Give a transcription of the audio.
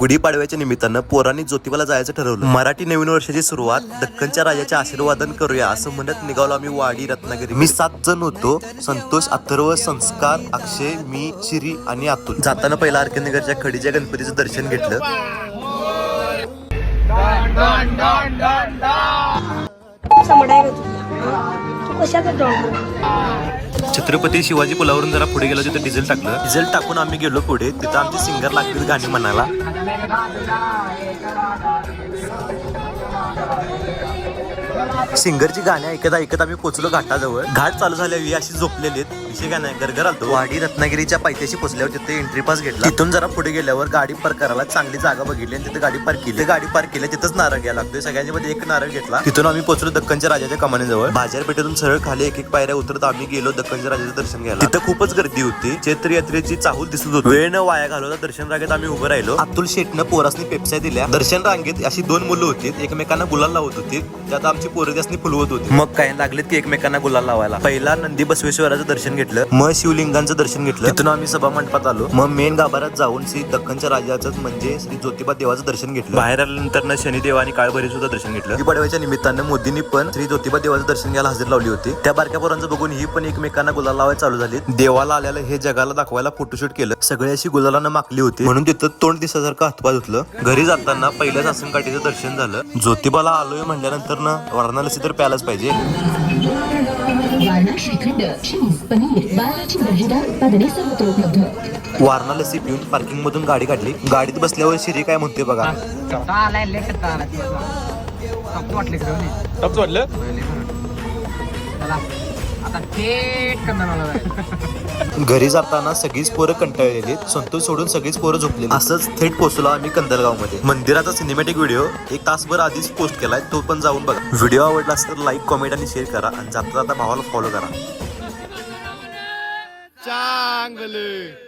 गुढीपाडव्याच्या निमित्तानं पोरांनी ज्योतिबाला जायचं ठरवलं. मराठी नवीन वर्षाची सुरुवात दक्कनच्या राजाचे आशीर्वादन करूया असं म्हणत निघालो आम्ही वाडी रत्नागिरी. मी 7 जण होतो. संतोष, अथर्व, संस्कार, अक्षय, मी, शिरी आणि अतुल. जाताना पहिला आरकेनगरच्या खडीच्या गणपतीचं दर्शन घेतलं. छत्रपती शिवाजी पुलावरून जरा पुढे गेलो, तिथे डिझेल टाकलं. डिझेल टाकून आम्ही गेलो पुढे. तिथं आमची सिंगर लागतील गाणी म्हणायला. सिंगरची गाणी ऐकत ऐकत आम्ही पोहोचलो घाटाजवळ. घाट चालू झाल्यावर अशी झोपलेली आहेत. विषय काय नाही, गरगर आलतो. वाडी रत्नागिरीच्या पायथ्याशी पोहोचल्यावर तिथे एंट्री पास घेतला. तिथून जरा पुढे गेल्यावर गाडी पार्क करायला चांगली जागा बघितली आणि तिथे गाडी पार्क केली. गाडी पार्क केली, तिथंच नारळ घ्यायला लागतोय. सगळ्यांच्या मध्ये एक नारळ घेतला. तिथून आम्ही पोहोचलो दक्कनच्या राजाच्या कमानीजवळ. बाजारपेठेतून सरळ खाली एक एक पायऱ्या उतरत आम्ही गेलो दक्कनच्या राजाचं दर्शन घ्यायला. तिथं खूपच गर्दी होती. चैत्र यात्रेची चाहूल दिसत होती. वेळ न वाया घालवता दर्शन रांगेत आम्ही उभं राहिलो. अतुल शेटनं पोरासनी पेप्स्या दिल्या. दर्शन रांगेत अशी 2 मुलं होती. एकमेकांना गुलाल लावत होती. त्यात आमची पोरं त्यासनी फुलवत होती. मग काय लागलेत की एकमेकांना गुलाल लावायला. पहिला नंदी बसवेश्वराचं दर्शन घेतलं. मग शिवलिंगांचं दर्शन घेतलं. तिथून आम्ही सभा मंडपात आलो. मग मेन गाभाऱ्यात जाऊन श्री दक्कनच्या राजाचं म्हणजे श्री ज्योतिबा देवाचं दर्शन घेतलं. बाहेर आल्यानंतर शनिदेव आणि काळभैरव सुद्धा दर्शन घेतलं. गुढीपाडव्याच्या निमित्तानं मोदींनी पण श्री ज्योतिबा देवाचं दर्शन घ्यायला हजेरी लावली होती. त्या बारक्या पोरांचं बघून ही पण एकमेकांना गुलाल लावायला चालू झाली. देवाला आल्याला हे जगाला दाखवायला फोटोशूट केलं. सगळे अशी गुलालानं माकली होती म्हणून तिथं तोंड दिसासारखं हातपाय धुतलं. घरी जाताना पहिल्याच आसनकाठीचं दर्शन झालं. ज्योतिबाला आलोय म्हणल्यानंतर ना वारणा लस्सी तर प्यायलाच पाहिजे. वारणा लस्सी पिऊन पार्किंग मधून गाडी काढली. गाडीत बसल्यावर शिरी काय म्हणते बघा. घरी जाताना सगळीच पोरं कंटाळलेली. संतोष सोडून सगळीच पोरं झोपलेली. असंच थेट पोहोचलो आम्ही कंदलगाव मध्ये. मंदिराचा सिनेमॅटिक व्हिडिओ 1 तासभर आधीच पोस्ट केलाय, तो पण जाऊन बघा. व्हिडिओ आवडला असेल तर लाईक, कमेंट आणि शेअर करा. आणि जाता जाता भावाला फॉलो करा. चांगलं.